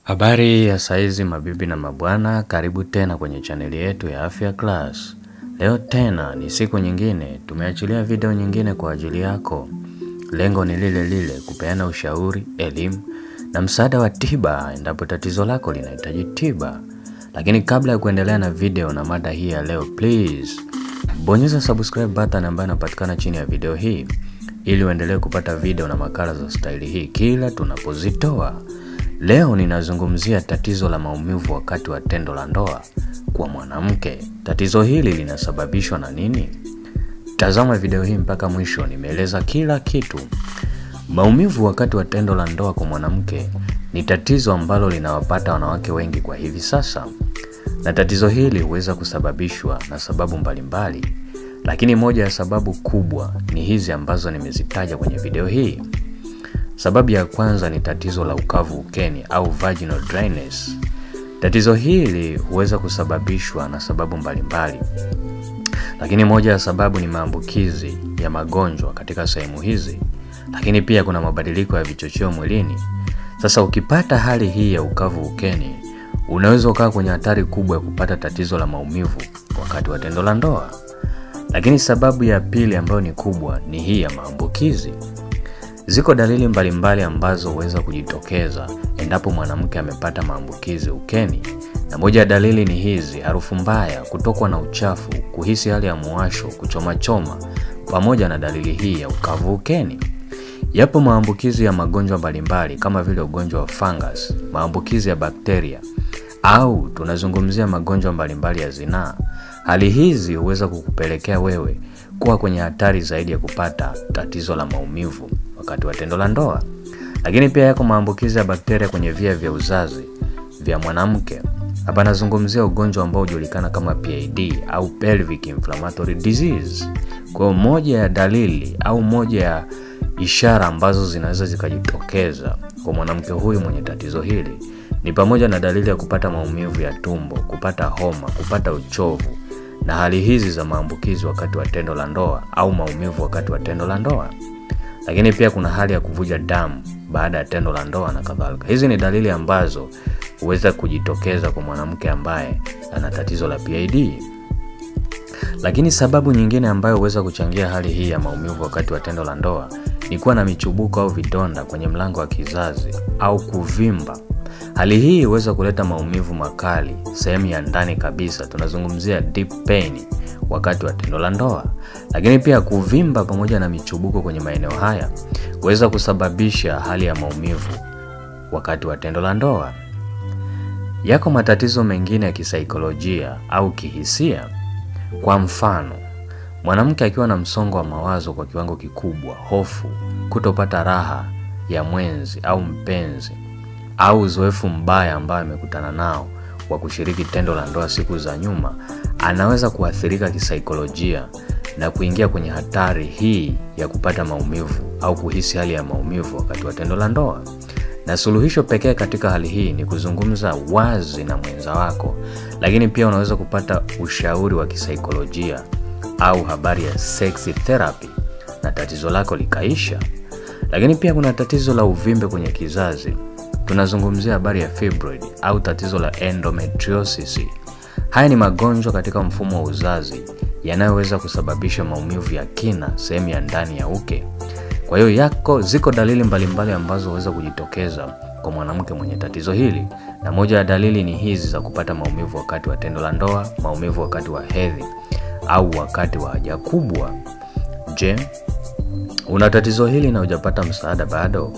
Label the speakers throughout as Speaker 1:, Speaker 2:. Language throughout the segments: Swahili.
Speaker 1: Habari ya saizi mabibi na mabwana, karibu tena kwenye chaneli yetu ya Afya Class. Leo tena ni siku nyingine, tumeachilia video nyingine kwa ajili yako. Lengo ni lile lile, kupeana ushauri, elimu na msaada wa tiba endapo tatizo lako linahitaji tiba. Lakini kabla ya kuendelea na video na mada hii ya leo, please bonyeza subscribe button ambayo inapatikana chini ya video hii ili uendelee kupata video na makala za staili hii kila tunapozitoa. Leo ninazungumzia tatizo la maumivu wakati wa tendo la ndoa kwa mwanamke. Tatizo hili linasababishwa na nini? Tazama video hii mpaka mwisho, nimeeleza kila kitu. Maumivu wakati wa tendo la ndoa kwa mwanamke ni tatizo ambalo linawapata wanawake wengi kwa hivi sasa. Na tatizo hili huweza kusababishwa na sababu mbalimbali, lakini moja ya sababu kubwa ni hizi ambazo nimezitaja kwenye video hii. Sababu ya kwanza ni tatizo la ukavu ukeni au vaginal dryness. Tatizo hili huweza kusababishwa na sababu mbalimbali, lakini moja ya sababu ni maambukizi ya magonjwa katika sehemu hizi, lakini pia kuna mabadiliko ya vichocheo mwilini. Sasa ukipata hali hii ya ukavu ukeni, unaweza ukaa kwenye hatari kubwa ya kupata tatizo la maumivu wakati wa tendo la ndoa. Lakini sababu ya pili ambayo ni kubwa ni hii ya maambukizi. Ziko dalili mbalimbali ambazo huweza kujitokeza endapo mwanamke amepata maambukizi ukeni. Na moja ya dalili ni hizi: harufu mbaya, kutokwa na uchafu, kuhisi hali ya muwasho, kuchoma, pamoja na dalili hii ya ukavu ukeni. Yapo maambukizi ya magonjwa mbalimbali kama vile ugonjwa wa fungus, maambukizi ya bakteria, au tunazungumzia magonjwa mbalimbali ya zinaa. Hali hizi huweza kukupelekea wewe kuwa kwenye hatari zaidi ya kupata tatizo la maumivu wakati wa tendo la ndoa. Lakini pia yako maambukizi ya bakteria kwenye via vya uzazi vya mwanamke. Hapa nazungumzia ugonjwa ambao hujulikana kama PID au pelvic inflammatory disease. Kwa moja ya dalili au moja ya ishara ambazo zinaweza zikajitokeza kwa mwanamke huyu mwenye tatizo hili ni pamoja na dalili ya kupata maumivu ya tumbo, kupata homa, kupata uchovu, na hali hizi za maambukizi wakati wa tendo la ndoa au maumivu wakati wa tendo la ndoa. Lakini pia kuna hali ya kuvuja damu baada ya tendo la ndoa na kadhalika. Hizi ni dalili ambazo huweza kujitokeza kwa mwanamke ambaye ana tatizo la PID. Lakini sababu nyingine ambayo huweza kuchangia hali hii ya maumivu wakati wa tendo la ndoa ni kuwa na michubuko au vidonda kwenye mlango wa kizazi au kuvimba. Hali hii huweza kuleta maumivu makali sehemu ya ndani kabisa, tunazungumzia deep pain wakati wa tendo la ndoa. Lakini pia kuvimba pamoja na michubuko kwenye maeneo haya huweza kusababisha hali ya maumivu wakati wa tendo la ndoa. Yako matatizo mengine ya kisaikolojia au kihisia. Kwa mfano, mwanamke akiwa na msongo wa mawazo kwa kiwango kikubwa, hofu, kutopata raha ya mwenzi au mpenzi, au uzoefu mbaya ambao amekutana nao wa kushiriki tendo la ndoa siku za nyuma, anaweza kuathirika kisaikolojia na kuingia kwenye hatari hii ya kupata maumivu au kuhisi hali ya maumivu wakati wa tendo la ndoa. Na suluhisho pekee katika hali hii ni kuzungumza wazi na mwenza wako, lakini pia unaweza kupata ushauri wa kisaikolojia au habari ya sexy therapy na tatizo lako likaisha. Lakini pia kuna tatizo la uvimbe kwenye kizazi. Tunazungumzia habari ya fibroid au tatizo la endometriosis. Haya ni magonjwa katika mfumo wa uzazi yanayoweza kusababisha maumivu ya kina sehemu ya ndani ya uke. Kwa hiyo ziko dalili mbalimbali ambazo huweza kujitokeza kwa mwanamke mwenye tatizo hili, na moja ya dalili ni hizi za kupata maumivu wakati wa tendo la ndoa, maumivu wakati wa hedhi au wakati wa haja kubwa. Je, una tatizo hili na hujapata msaada bado?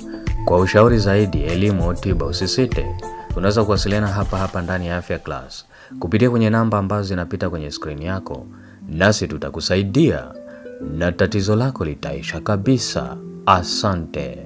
Speaker 1: Kwa ushauri zaidi, elimu au tiba, usisite. Unaweza kuwasiliana hapa ndani ya Afya Class kupitia kwenye namba ambazo zinapita kwenye screen yako, nasi tutakusaidia na tatizo lako litaisha kabisa. Asante.